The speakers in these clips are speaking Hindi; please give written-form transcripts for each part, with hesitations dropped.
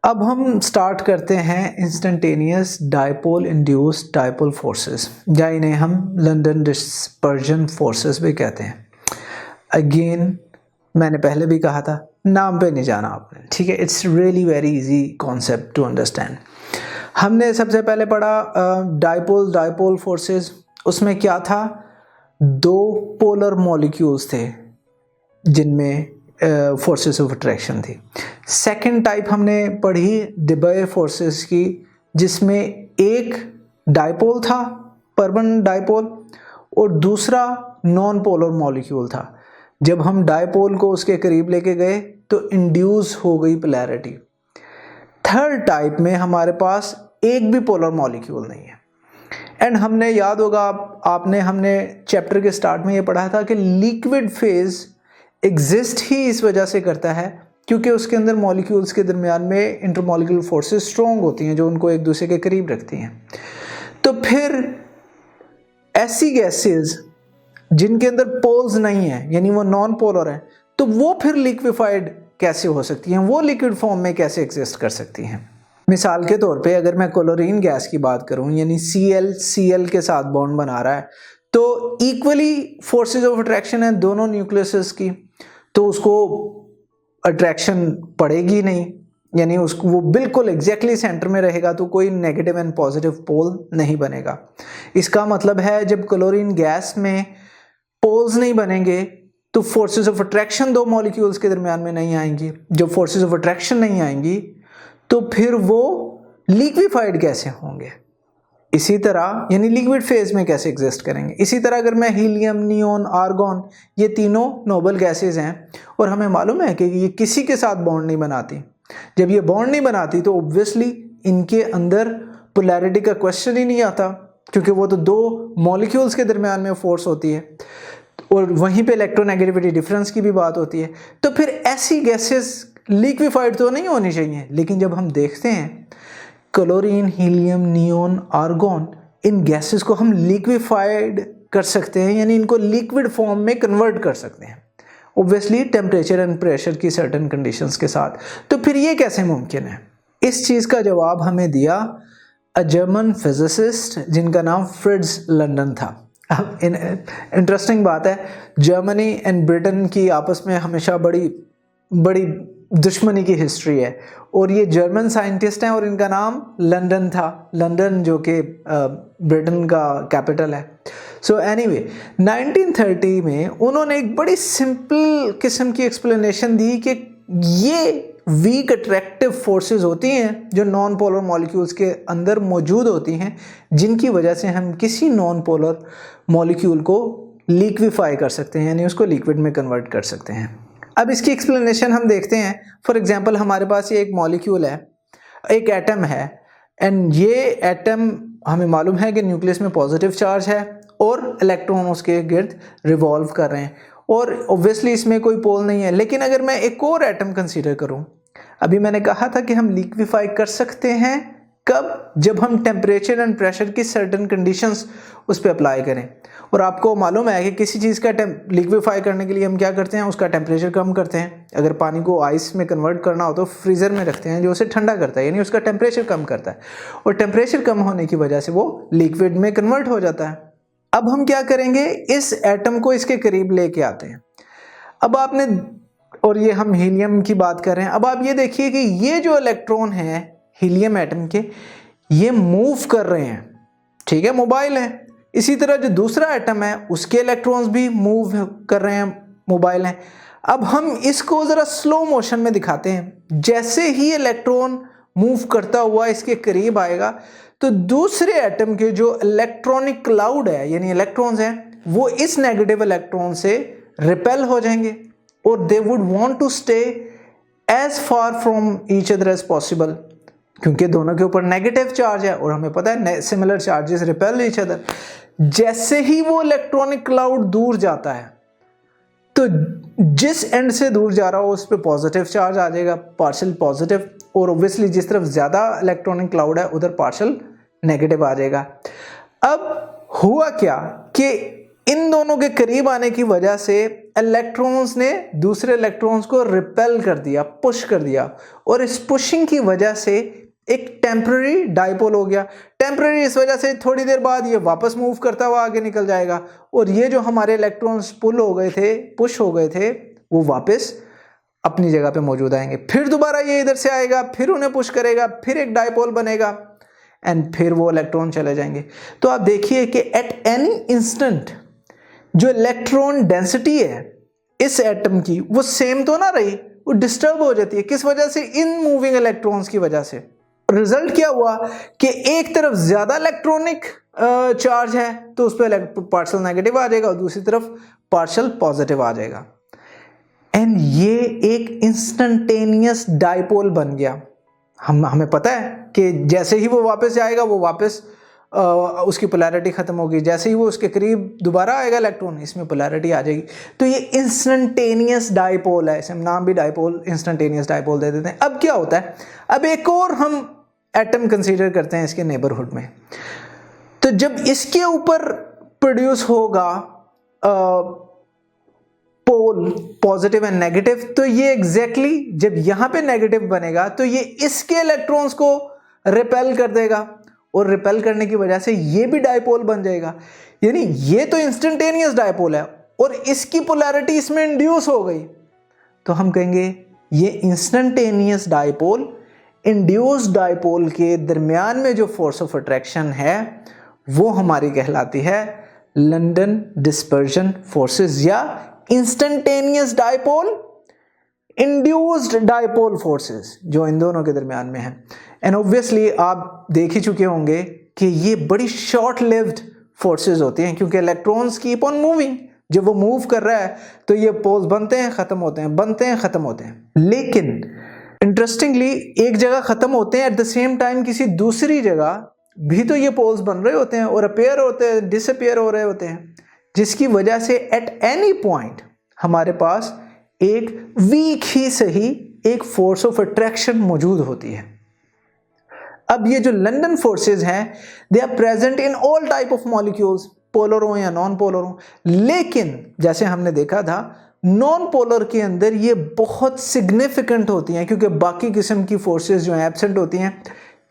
अब हम स्टार्ट करते हैं instantaneous dipole induced dipole forces, या इन्हें हम लंदन डिस्पर्जन फोर्सेस भी कहते हैं। अगेन मैंने पहले भी कहा था, नाम पे नहीं जाना आपने, ठीक है। It's really very easy concept to understand. हमने सबसे पहले पढ़ा डायपोल फोर्सेस। उसमें क्या था, दो पोलर मॉलिक्यूल्स थे जिनमें फोर्सेस ऑफ अट्रैक्शन थी। सेकंड टाइप हमने पढ़ी डिबे फोर्सेस की, जिसमें एक डायपोल था, परमानेंट डायपोल, और दूसरा नॉन पोलर मॉलिक्यूल था। जब हम डायपोल को उसके करीब लेके गए तो इंड्यूस हो गई पोलैरिटी। थर्ड टाइप में हमारे पास एक भी पोलर मॉलिक्यूल नहीं है। एंड हमने, याद होगा आपने, हमने चैप्टर के स्टार्ट में ये पढ़ा था कि लिक्विड फेज एग्जिस्ट ही इस वजह से करता है क्योंकि उसके अंदर मॉलिक्यूल्स के दरमियान में इंटरमॉलिक्यूलर फोर्सेस स्ट्रॉन्ग होती हैं जो उनको एक दूसरे के करीब रखती हैं। तो फिर ऐसी गैसेस जिनके अंदर पोल्स नहीं है, यानी वो नॉन पोलर है, तो वो फिर लिक्विफाइड कैसे हो सकती हैं, वो लिक्विड फॉर्म में कैसे एग्जिस्ट कर सकती हैं। मिसाल के तौर पे अगर मैं क्लोरीन गैस की बात करूं, यानी Cl के साथ बॉन्ड बना रहा है, तो इक्वली फोर्सेस ऑफ अट्रैक्शन है दोनों न्यूक्लियसेस की, तो उसको अट्रैक्शन पड़ेगी नहीं, यानी उसको वो बिल्कुल एग्जैक्टली सेंटर में रहेगा, तो कोई नेगेटिव एंड पॉजिटिव पोल नहीं बनेगा। इसका मतलब है जब क्लोरीन गैस में पोल्स नहीं बनेंगे तो फोर्सेस ऑफ अट्रैक्शन दो मॉलिक्यूल्स के दरमियान में नहीं आएंगी। जब फोर्सेस ऑफ अट्रैक्शन नहीं आएंगी तो फिर वो लिक्विफाइड कैसे होंगे, इसी तरह यानी लिक्विड फेज में कैसे एग्जिस्ट करेंगे। इसी तरह अगर मैं हीलियम, नियोन, आर्गॉन, ये तीनों नोबल गैसेज हैं और हमें मालूम है कि ये किसी के साथ बॉन्ड नहीं बनाती। जब ये बॉन्ड नहीं बनाती तो ऑब्वियसली इनके अंदर पोलैरिटी का क्वेश्चन ही नहीं आता, क्योंकि वो तो दो मॉलिक्यूल्स के दरमियान में फोर्स होती है और वहीं पे इलेक्ट्रोनेगेटिविटी डिफरेंस की भी बात होती है। तो फिर ऐसी गैसेस लिक्विफाइड तो नहीं होनी चाहिए, लेकिन जब हम देखते हैं क्लोरीन, हीलियम, नियोन, आर्गॉन, इन गैसेस को हम लिक्विफाइड कर सकते हैं, यानी इनको लिक्विड फॉर्म में कन्वर्ट कर सकते हैं, ऑब्वियसली टेम्परेचर एंड प्रेशर की सर्टेन कंडीशंस के साथ। तो फिर ये कैसे मुमकिन है? इस चीज़ का जवाब हमें दिया अ जर्मन फिजिसिस्ट जिनका नाम फ्रिट्ज लंडन था। अब इंटरेस्टिंग बात है, जर्मनी एंड ब्रिटेन की आपस में हमेशा बड़ी दुश्मनी की हिस्ट्री है, और ये जर्मन साइंटिस्ट हैं और इनका नाम लंदन था, लंदन जो कि ब्रिटेन का कैपिटल है। सो एनीवे 1930 में उन्होंने एक बड़ी सिंपल किस्म की एक्सप्लेनेशन दी कि ये वीक अट्रैक्टिव फोर्सेस होती हैं जो नॉन पोलर मॉलिक्यूल्स के अंदर मौजूद होती हैं, जिनकी वजह से हम किसी नॉन पोलर मॉलिक्यूल को लिक्विफाई कर सकते हैं, यानी उसको लिक्विड में कन्वर्ट कर सकते हैं। अब इसकी एक्सप्लेनेशन हम देखते हैं। फॉर एग्जांपल हमारे पास ये एक मॉलिक्यूल है, एक एटम है, एंड ये एटम हमें मालूम है कि न्यूक्लियस में पॉजिटिव चार्ज है और इलेक्ट्रॉन उसके गिर्द रिवॉल्व कर रहे हैं, और ऑब्वियसली इसमें कोई पोल नहीं है। लेकिन अगर मैं एक और एटम कंसीडर करूं, अभी मैंने कहा था कि हम लिक्विफाई कर सकते हैं कब, जब हम टेम्परेचर एंड प्रेशर की सर्टेन कंडीशंस उस पर अप्लाई करें। और आपको मालूम है कि किसी चीज़ का लिक्विफाई करने के लिए हम क्या करते हैं, उसका टेम्परेचर कम करते हैं। अगर पानी को आइस में कन्वर्ट करना हो तो फ्रीज़र में रखते हैं, जो उसे ठंडा करता है, यानी उसका टेम्परेचर कम करता है, और टेम्परेचर कम होने की वजह से वो लिक्विड में कन्वर्ट हो जाता है। अब हम क्या करेंगे, इस एटम को इसके करीब लेके आते हैं। अब आपने, और ये हम हीलियम की बात कर रहे हैं, अब आप ये देखिए कि ये जो इलेक्ट्रॉन है हीलियम एटम के, ये मूव कर रहे हैं, ठीक है, मोबाइल है। इसी तरह जो दूसरा एटम है उसके इलेक्ट्रॉन्स भी मूव कर रहे हैं, मोबाइल हैं। अब हम इसको ज़रा स्लो मोशन में दिखाते हैं। जैसे ही इलेक्ट्रॉन मूव करता हुआ इसके करीब आएगा तो दूसरे एटम के जो इलेक्ट्रॉनिक क्लाउड है, यानी इलेक्ट्रॉन्स हैं, वो इस नेगेटिव इलेक्ट्रॉन से रिपेल हो जाएंगे और they would want to stay as far from each other as possible, क्योंकि दोनों के ऊपर नेगेटिव चार्ज है और हमें पता है similar charges repel each other. जैसे ही वो इलेक्ट्रॉनिक क्लाउड दूर जाता है तो जिस एंड से दूर जा रहा हो उस पर पॉजिटिव चार्ज आ जाएगा, पार्शियल पॉजिटिव, और ऑब्वियसली जिस तरफ ज़्यादा इलेक्ट्रॉनिक क्लाउड है उधर पार्शियल नेगेटिव आ जाएगा। अब हुआ क्या कि इन दोनों के करीब आने की वजह से इलेक्ट्रॉन्स ने दूसरे इलेक्ट्रॉन्स को रिपेल कर दिया, पुश कर दिया, और इस पुशिंग की वजह से एक टेम्पररी डाइपोल हो गया। टेम्पररी इस वजह से थोड़ी देर बाद ये वापस मूव करता हुआ आगे निकल जाएगा, और ये जो हमारे इलेक्ट्रॉन्स पुल हो गए थे, पुश हो गए थे, वो वापस अपनी जगह पे मौजूद आएंगे। फिर दोबारा ये इधर से आएगा, फिर उन्हें पुश करेगा, फिर एक डाइपोल बनेगा, एंड फिर वो इलेक्ट्रॉन चले जाएंगे। तो आप देखिए कि एट एनी इंस्टेंट जो इलेक्ट्रॉन डेंसिटी है इस एटम की वो सेम तो ना रही, वो डिस्टर्ब हो जाती है। किस वजह से? इन मूविंग इलेक्ट्रॉन्स की वजह से। रिजल्ट क्या हुआ कि एक तरफ ज्यादा इलेक्ट्रॉनिक चार्ज है तो उस पर पार्शियल नेगेटिव आ जाएगा, और दूसरी तरफ पार्शियल पॉजिटिव आ जाएगा, एंड ये एक इंस्टेंटेनियस डाइपोल बन गया। हमें पता है कि जैसे ही वो वापस जाएगा वो वापस उसकी पोलैरिटी खत्म होगी, जैसे ही वो उसके करीब दोबारा आएगा इलेक्ट्रॉन, इसमें पोलैरिटी आ जाएगी। तो ये इंस्टेंटेनियस डाइपोल है, इसे हम नाम भी डाइपोल, इंस्टेंटेनियस डाइपोल दे देते हैं। अब क्या होता है, अब एक और हम एटम कंसीडर करते हैं इसके नेबरहुड में। तो जब इसके ऊपर प्रोड्यूस होगा पोल पॉजिटिव एंड नेगेटिव, तो ये एग्जैक्टली जब यहां पे नेगेटिव बनेगा तो ये इसके इलेक्ट्रॉन्स को रिपेल कर देगा, और रिपेल करने की वजह से ये भी डाइपोल बन जाएगा। यानी ये तो इंस्टेंटेनियस डाइपोल है और इसकी पोलैरिटी इसमें इंड्यूस हो गई, तो हम कहेंगे ये इंस्टेंटेनियस डाइपोल इंड्यूस्ड डाइपोल के दरमियान में जो फोर्स ऑफ अट्रैक्शन है वो हमारी कहलाती है लंदन डिस्पर्जन फोर्सेस, या instantaneous dipole induced dipole forces, जो इन दोनों के दरमियान में है। एंड ऑब्वियसली आप देख ही चुके होंगे कि ये बड़ी शॉर्ट लिव्ड फोर्सेस होती हैं, क्योंकि इलेक्ट्रॉन्स कीप ऑन मूविंग। जब वो मूव कर रहा है तो ये पोल्स बनते हैं, खत्म होते हैं, बनते हैं, खत्म होते हैं। लेकिन इंटरेस्टिंगली एक जगह खत्म होते हैं, एट द सेम टाइम किसी दूसरी जगह भी तो ये पोल्स बन रहे होते हैं और अपेयर होते हैं, डिसअपेयर हो रहे होते हैं, जिसकी वजह से एट एनी पॉइंट हमारे पास एक वीक ही सही एक फोर्स ऑफ अट्रैक्शन मौजूद होती है। अब ये जो लंदन फोर्सेस हैं they are present in all type of molecules, polar हो या नॉन पोलर हो। लेकिन जैसे हमने देखा था नॉन पोलर के अंदर ये बहुत सिग्निफिकेंट होती हैं, क्योंकि बाकी किस्म की फोर्सेस जो हैं एब्सेंट होती हैं।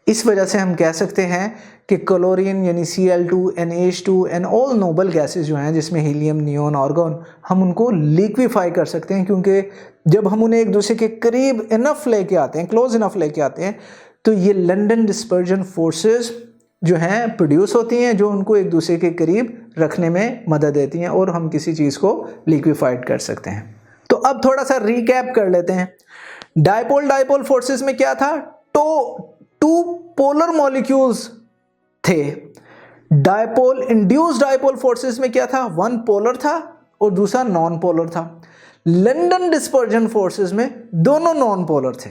इस वजह से हम कह सकते हैं कि क्लोरीन यानी Cl2, NH2 and all noble gases जो हैं जिसमें हीलियम, नियोन, आर्गन, हम उनको लिक्विफाई कर सकते हैं, क्योंकि जब हम उन्हें एक दूसरे के करीब इनफ लेके आते हैं, क्लोज इनफ लेके आते हैं, तो ये लंदन डिस्पर्जन फोर्सेस जो हैं प्रोड्यूस होती हैं, जो उनको एक दूसरे के करीब रखने में मदद देती हैं, और हम किसी चीज़ को लिक्विफाइड कर सकते हैं। तो अब थोड़ा सा रिकैप कर लेते हैं। डाइपोल फोर्सेस में क्या था? टू पोलर मॉलिक्यूल्स थे। डाइपोल इंड्यूस्ड डाइपोल फोर्सेस में क्या था? वन पोलर था और दूसरा नॉन पोलर था। लंदन डिस्पर्जन फोर्सेस में दोनों नॉन पोलर थे।